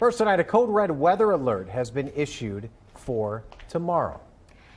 First tonight, a code red weather alert has been issued for tomorrow.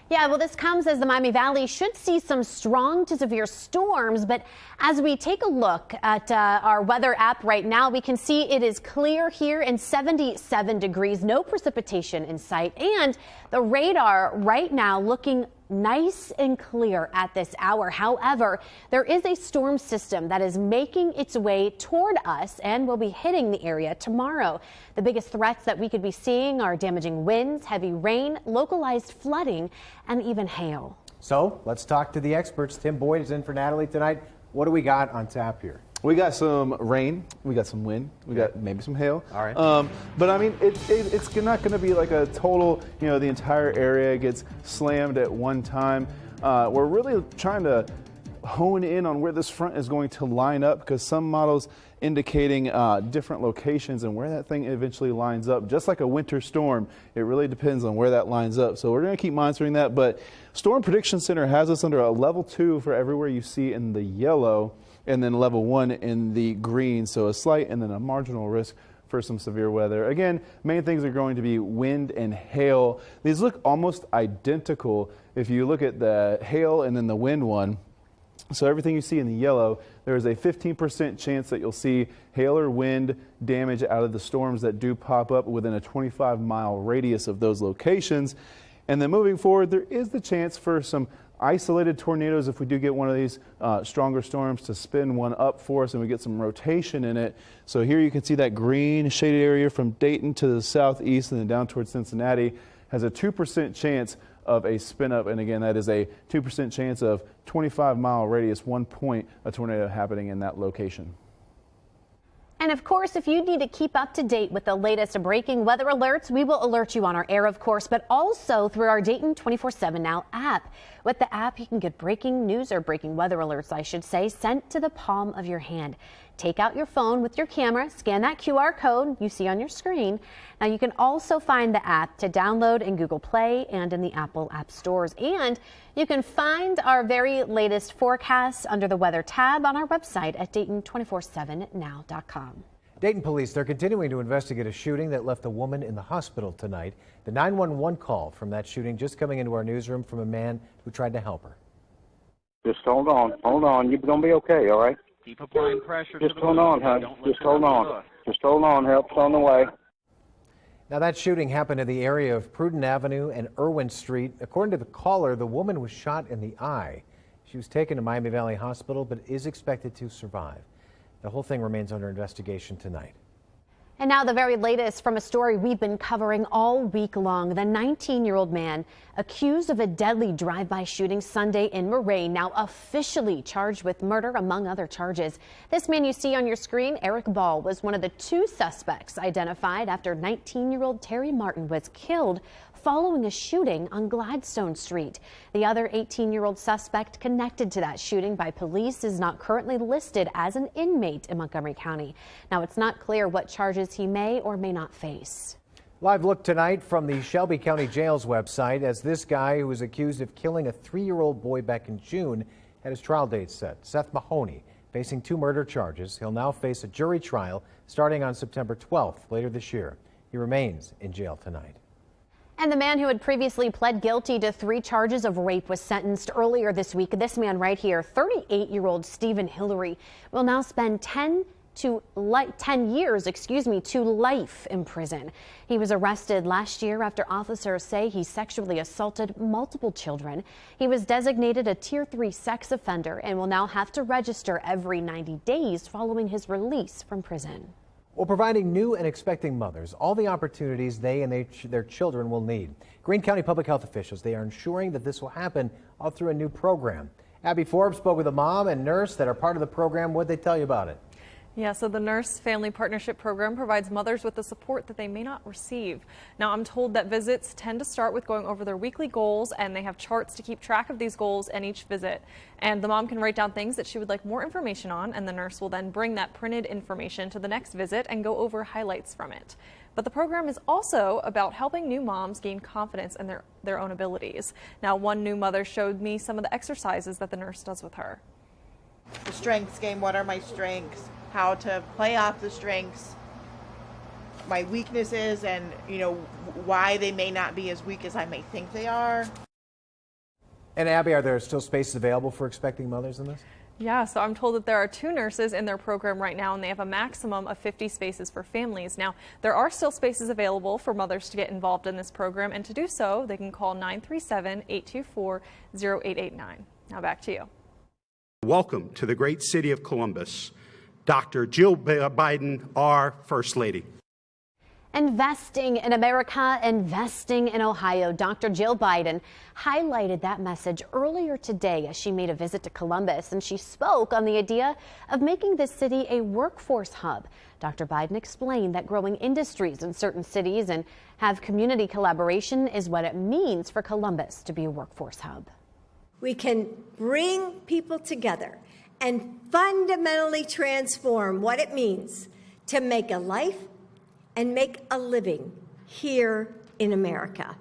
Yeah, well, this comes as the Miami Valley should see some strong to severe storms. But as we take a look at our weather app right now, we can see it is clear here and 77 degrees, no precipitation in sight. And the radar right now looking nice and clear at this hour. However, there is a storm system that is making its way toward us and will be hitting the area tomorrow. The biggest threats that we could be seeing are damaging winds, heavy rain, localized flooding, and even hail. So let's talk to the experts. Tim Boyd is in for Natalie tonight. What do we got on tap here? We got some rain, we got some wind, we got maybe some hail. All right. But I mean, it's not going to be like a total, the entire area gets slammed at one time. We're really trying to hone in on where this front is going to line up because some models indicating different locations and where that thing eventually lines up. Just like a winter storm, it really depends on where that lines up. So we're going to keep monitoring that. But Storm Prediction Center has us under a level 2 for everywhere you see in the yellow, and then level 1 in the green, so a slight and then a marginal risk for some severe weather. Again, main things are going to be wind and hail. These look almost identical if you look at the hail and then the wind one. So everything you see in the yellow, there is a 15% chance that you'll see hail or wind damage out of the storms that do pop up within a 25-mile radius of those locations. And then moving forward, there is the chance for some isolated tornadoes if we do get one of these stronger storms to spin one up for us and we get some rotation in it. So here you can see that green shaded area from Dayton to the southeast and then down towards Cincinnati has a 2% chance of a spin up. And again, that is a 2% chance of 25-mile radius, 1 point, a tornado happening in that location. And of course, if you need to keep up to date with the latest breaking weather alerts, we will alert you on our air, of course, but also through our Dayton 24/7 Now app. With the app, you can get breaking news or breaking weather alerts, I should say, sent to the palm of your hand. Take out your phone with your camera, scan that QR code you see on your screen. Now, you can also find the app to download in Google Play and in the Apple App Stores. And you can find our very latest forecasts under the weather tab on our website at Dayton247now.com. Dayton police, they're continuing to investigate a shooting that left a woman in the hospital tonight. The 911 call from that shooting just coming into our newsroom from a man who tried to help her. Just hold on. You're going to be okay, all right? Keep applying pressure. Just hold on, honey. Just hold on. Just hold on. Help's on the way. Now, that shooting happened in the area of Pruden Avenue and Irwin Street. According to the caller, the woman was shot in the eye. She was taken to Miami Valley Hospital, but is expected to survive. The whole thing remains under investigation tonight. And now the very latest from a story we've been covering all week long. The 19-year-old man accused of a deadly drive-by shooting Sunday in Moraine, now officially charged with murder, among other charges. This man you see on your screen, Eric Ball, was one of the 2 suspects identified after 19-year-old Terry Martin was killed following a shooting on Gladstone Street. The other 18-year-old suspect connected to that shooting by police is not currently listed as an inmate in Montgomery County. Now, it's not clear what charges he may or may not face. Live look tonight from the Shelby County Jail's website as this guy who was accused of killing a 3-year-old boy back in June had his trial date set. Seth Mahoney facing 2 murder charges. He'll now face a jury trial starting on September 12th later this year. He remains in jail tonight. And the man who had previously pled guilty to 3 charges of rape was sentenced earlier this week. This man right here, 38-year-old Stephen Hillary, will now spend 10 years to life in prison. He was arrested last year after officers say he sexually assaulted multiple children. He was designated a Tier 3 sex offender and will now have to register every 90 days following his release from prison. Well, providing new and expecting mothers all the opportunities they and their children will need. Greene County public health officials, they are ensuring that this will happen all through a new program. Abby Forbes spoke with a mom and nurse that are part of the program. What did they tell you about it? Yeah, so the Nurse Family Partnership Program provides mothers with the support that they may not receive. Now, I'm told that visits tend to start with going over their weekly goals, and they have charts to keep track of these goals in each visit. And the mom can write down things that she would like more information on, and the nurse will then bring that printed information to the next visit and go over highlights from it. But the program is also about helping new moms gain confidence in their own abilities. Now, one new mother showed me some of the exercises that the nurse does with her. The strengths game, what are my strengths? How to play off the strengths. my weakness is and, you know, why they may not be as weak as I may think they are. And Abby, are there still spaces available for expecting mothers in this? Yeah, so I'm told that there are 2 nurses in their program right now, and they have a maximum of 50 spaces for families. Now, there are still spaces available for mothers to get involved in this program, and to do so, they can call 937-824-0889. Now back to you. Welcome to the great city of Columbus, Dr. Jill Biden, our First Lady. Investing in America, investing in Ohio. Dr. Jill Biden highlighted that message earlier today as she made a visit to Columbus, and she spoke on the idea of making this city a workforce hub. Dr. Biden explained that growing industries in certain cities and have community collaboration is what it means for Columbus to be a workforce hub. We can bring people together and fundamentally transform what it means to make a life and make a living here in America.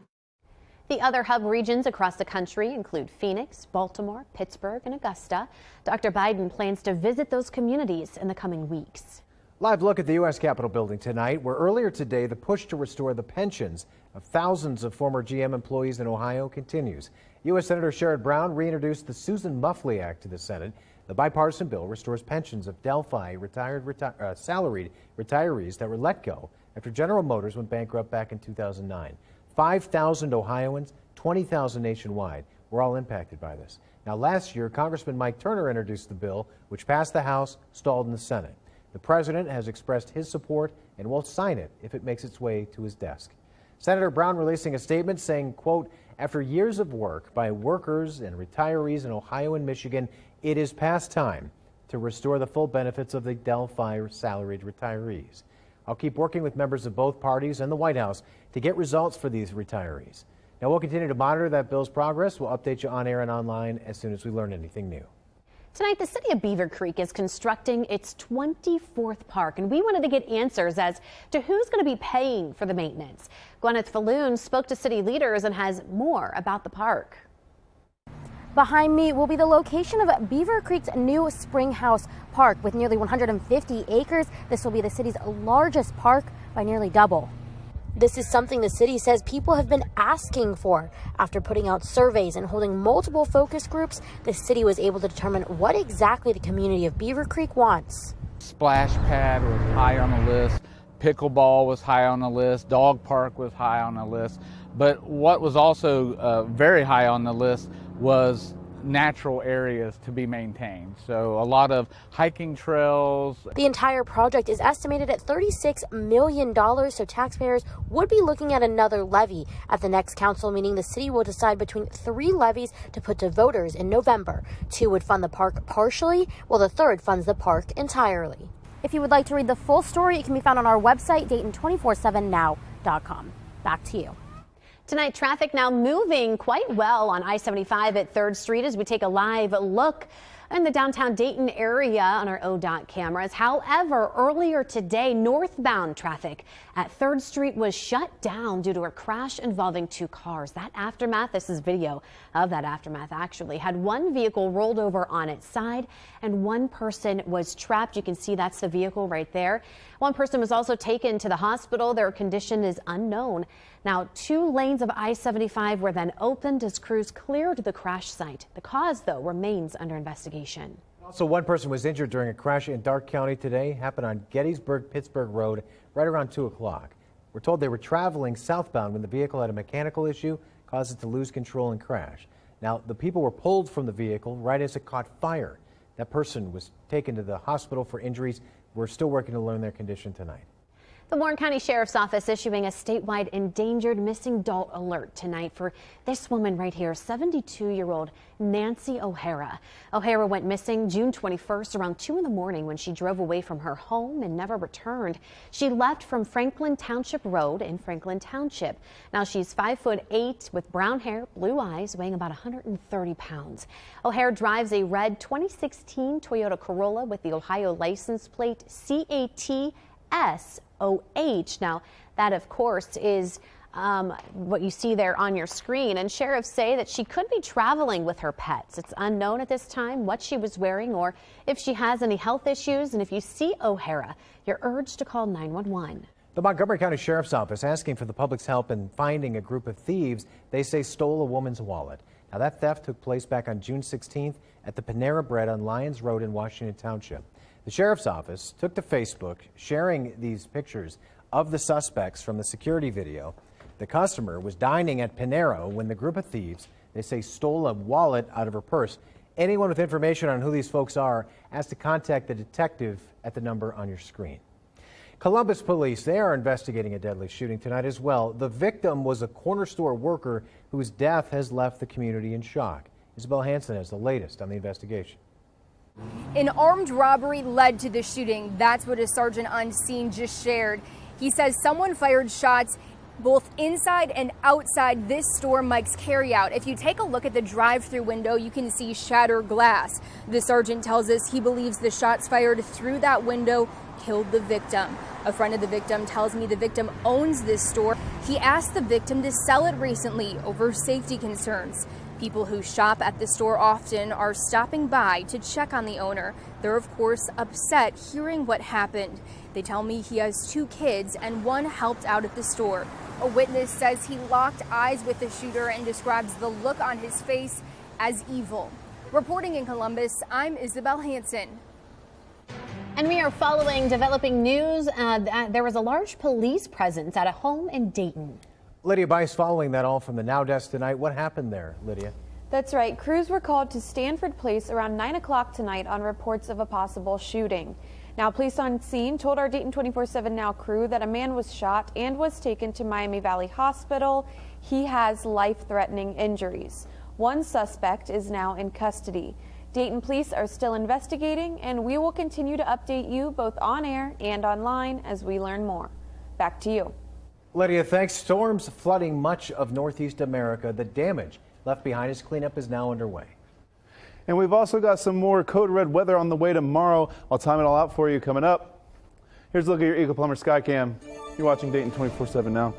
The other hub regions across the country include Phoenix, Baltimore, Pittsburgh, and Augusta. Dr. Biden plans to visit those communities in the coming weeks. Live look at the U.S. Capitol building tonight, where earlier today the push to restore the pensions of thousands of former GM employees in Ohio continues. U.S. Senator Sherrod Brown reintroduced the Susan Muffley Act to the Senate. The bipartisan bill restores pensions of Delphi salaried retirees that were let go after General Motors went bankrupt back in 2009. 5,000 Ohioans, 20,000 nationwide were all impacted by this. Now, last year, Congressman Mike Turner introduced the bill, which passed the House, stalled in the Senate. The president has expressed his support and will sign it if it makes its way to his desk. Senator Brown releasing a statement saying, quote, "After years of work by workers and retirees in Ohio and Michigan, it is past time to restore the full benefits of the Delphi salaried retirees. I'll keep working with members of both parties and the White House to get results for these retirees." Now, we'll continue to monitor that bill's progress. We'll update you on air and online as soon as we learn anything new. Tonight, the city of Beaver Creek is constructing its 24th park, and we wanted to get answers as to who's going to be paying for the maintenance. Gwyneth Falloon spoke to city leaders and has more about the park. Behind me will be the location of Beaver Creek's new Spring House Park. With nearly 150 acres, this will be the city's largest park by nearly double. This is something the city says people have been asking for. After putting out surveys and holding multiple focus groups, the city was able to determine what exactly the community of Beaver Creek wants. Splash pad was high on the list, pickleball was high on the list, dog park was high on the list, but what was also very high on the list was natural areas to be maintained. So a lot of hiking trails. The entire project is estimated at $36 million, so taxpayers would be looking at another levy. At the next council meeting, the city will decide between 3 levies to put to voters in November. 2 would fund the park partially, while the 3rd funds the park entirely. If you would like to read the full story, it can be found on our website, Dayton247now.com. Back to you. Tonight, traffic now moving quite well on I-75 at 3rd Street as we take a live look in the downtown Dayton area on our ODOT cameras. However, earlier today, northbound traffic at 3rd Street was shut down due to a crash involving 2 cars. That aftermath, this is video of that aftermath actually, had 1 vehicle rolled over on its side and 1 person was trapped. You can see that's the vehicle right there. 1 person was also taken to the hospital. Their condition is unknown. Now, 2 lanes of I-75 were then opened as crews cleared the crash site. The cause, though, remains under investigation. Also, 1 person was injured during a crash in Darke County today. Happened on Gettysburg-Pittsburgh Road right around 2 o'clock. We're told they were traveling southbound when the vehicle had a mechanical issue, caused it to lose control and crash. Now, the people were pulled from the vehicle right as it caught fire. That person was taken to the hospital for injuries. We're still working to learn their condition tonight. The Warren County Sheriff's Office issuing a statewide endangered missing adult alert tonight for this woman right here, 72-year-old Nancy O'Hara. O'Hara went missing June 21st around 2 in the morning when she drove away from her home and never returned. She left from Franklin Township Road in Franklin Township. Now she's 5'8" with brown hair, blue eyes, weighing about 130 pounds. O'Hara drives a red 2016 Toyota Corolla with the Ohio license plate CATSOH. Now, that, of course, is what you see there on your screen. And sheriffs say that she could be traveling with her pets. It's unknown at this time what she was wearing or if she has any health issues. And if you see O'Hara, you're urged to call 911. The Montgomery County Sheriff's Office asking for the public's help in finding a group of thieves they say stole a woman's wallet. Now, that theft took place back on June 16th at the Panera Bread on Lyons Road in Washington Township. The Sheriff's Office took to Facebook, sharing these pictures of the suspects from the security video. The customer was dining at Panera when the group of thieves, they say, stole a wallet out of her purse. Anyone with information on who these folks are has to contact the detective at the number on your screen. Columbus police, they are investigating a deadly shooting tonight as well. The victim was a corner store worker whose death has left the community in shock. Isabel Hansen has the latest on the investigation. An armed robbery led to the shooting. That's what a sergeant on scene just shared. He says someone fired shots both inside and outside this store Mike's Carryout. If you take a look at the drive-through window, you can see shattered glass. The sergeant tells us he believes the shots fired through that window killed the victim. A friend of the victim tells me the victim owns this store. He asked the victim to sell it recently over safety concerns. People who shop at the store often are stopping by to check on the owner. They're of course upset hearing what happened. They tell me he has 2 kids and one helped out at the store. A witness says he locked eyes with the shooter and describes the look on his face as evil. Reporting in Columbus, I'm Isabel Hansen. And we are following developing news. There was a large police presence at a home in Dayton. Lydia Bice following that all from the Now Desk tonight. What happened there, Lydia? That's right. Crews were called to Stanford Place around 9 o'clock tonight on reports of a possible shooting. Now, police on scene told our Dayton 24/7 Now crew that a man was shot and was taken to Miami Valley Hospital. He has life-threatening injuries. One suspect is now in custody. Dayton police are still investigating, and we will continue to update you both on air and online as we learn more. Back to you. Lydia, thanks. Storms flooding much of Northeast America. The damage left behind as cleanup is now underway. And we've also got some more code red weather on the way tomorrow. I'll time it all out for you coming up. Here's a look at your Eagle Plumber Skycam. You're watching Dayton 24/7 Now.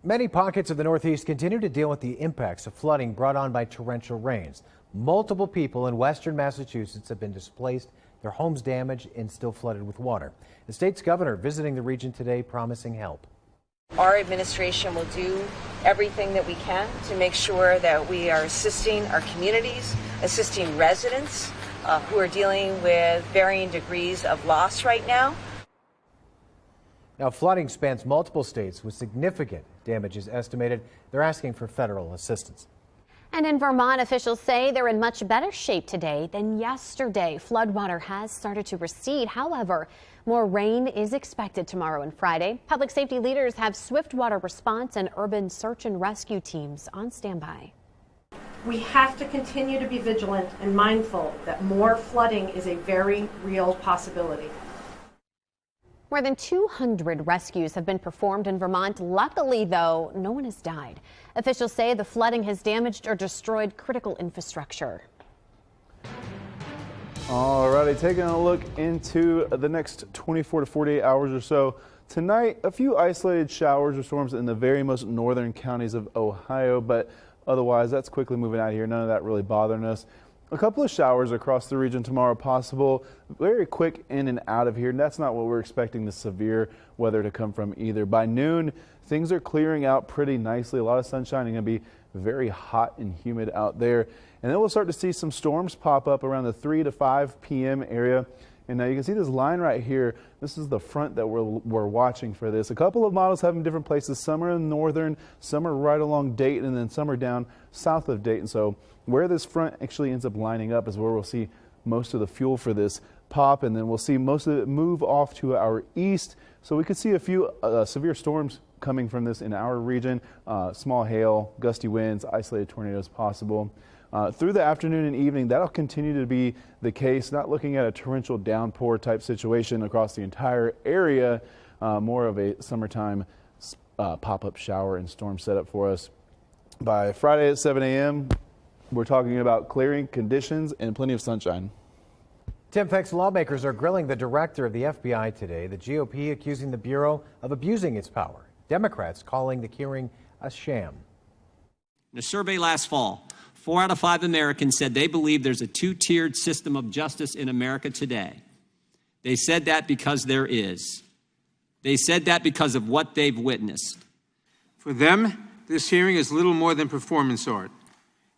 Many pockets of the Northeast continue to deal with the impacts of flooding brought on by torrential rains. Multiple people in western Massachusetts have been displaced, their homes damaged and still flooded with water. The state's governor visiting the region today promising help. Our administration will do everything that we can to make sure that we are assisting our communities, assisting residents who are dealing with varying degrees of loss right now. Now, flooding spans multiple states with significant damages estimated. They're asking for federal assistance. And in Vermont, officials say they're in much better shape today than yesterday. Floodwater has started to recede. However, more rain is expected tomorrow and Friday. Public safety leaders have swift water response and urban search and rescue teams on standby. We have to continue to be vigilant and mindful that more flooding is a very real possibility. More than 200 rescues have been performed in Vermont. Luckily, though, no one has died. Officials say the flooding has damaged or destroyed critical infrastructure. All righty, taking a look into the next 24 to 48 hours or so. Tonight, a few isolated showers or storms in the very most northern counties of Ohio, but otherwise, that's quickly moving out of here. None of that really bothering us. A couple of showers across the region tomorrow possible. Very quick in and out of here. And that's not what we're expecting the severe weather to come from either. By noon, things are clearing out pretty nicely. A lot of sunshine and going to be very hot and humid out there. And then we'll start to see some storms pop up around the 3 to 5 p.m. area. And now you can see this line right here. This is the front that we're watching for this. A couple of models have in different places. Some are in northern, some are right along Dayton, and then some are down south of Dayton. So where this front actually ends up lining up is where we'll see most of the fuel for this pop, and then we'll see most of it move off to our east. So we could see a few severe storms coming from this in our region. Small hail, gusty winds, isolated tornadoes possible. Through the afternoon and evening, that'll continue to be the case. Not looking at a torrential downpour type situation across the entire area. More of a summertime pop-up shower and storm setup for us. By Friday at 7 a.m., we're talking about clearing conditions and plenty of sunshine. Tempex lawmakers are grilling the director of the FBI today. The GOP accusing the Bureau of abusing its power. Democrats calling the hearing a sham. In a survey last fall, 4 out of 5 Americans said they believe there's a two-tiered system of justice in America today. They said that because there is. They said that because of what they've witnessed. For them, this hearing is little more than performance art.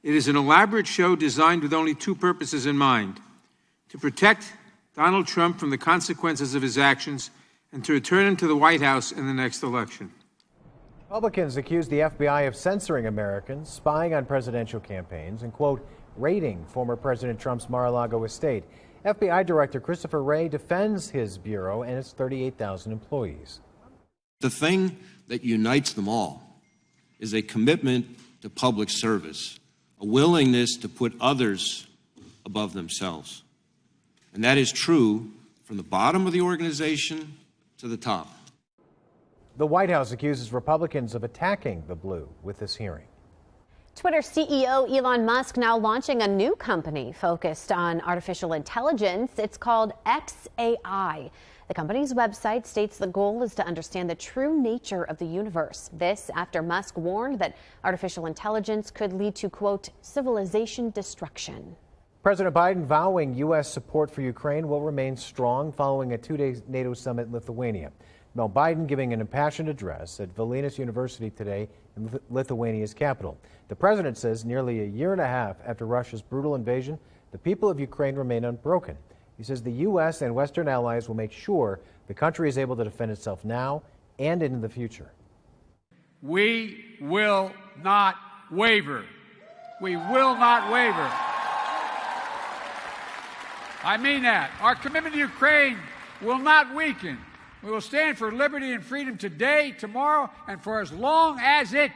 It is an elaborate show designed with only 2 purposes in mind: to protect Donald Trump from the consequences of his actions and to return him to the White House in the next election. Republicans accused the FBI of censoring Americans, spying on presidential campaigns, and, quote, raiding former President Trump's Mar-a-Lago estate. FBI Director Christopher Wray defends his bureau and its 38,000 employees. The thing that unites them all is a commitment to public service, a willingness to put others above themselves. And that is true from the bottom of the organization to the top. The White House accuses Republicans of attacking the blue with this hearing. Twitter CEO Elon Musk now launching a new company focused on artificial intelligence. It's called XAI. The company's website states the goal is to understand the true nature of the universe. This after Musk warned that artificial intelligence could lead to, quote, civilization destruction. President Biden vowing U.S. support for Ukraine will remain strong following a 2-day NATO summit in Lithuania. Now, Biden giving an impassioned address at Vilnius University today in Lithuania's capital. The president says nearly a year and a half after Russia's brutal invasion, the people of Ukraine remain unbroken. He says the U.S. and Western allies will make sure the country is able to defend itself now and in the future. We will not waver. We will not waver. I mean that. Our commitment to Ukraine will not weaken. We will stand for liberty and freedom today, tomorrow, and for as long as it takes.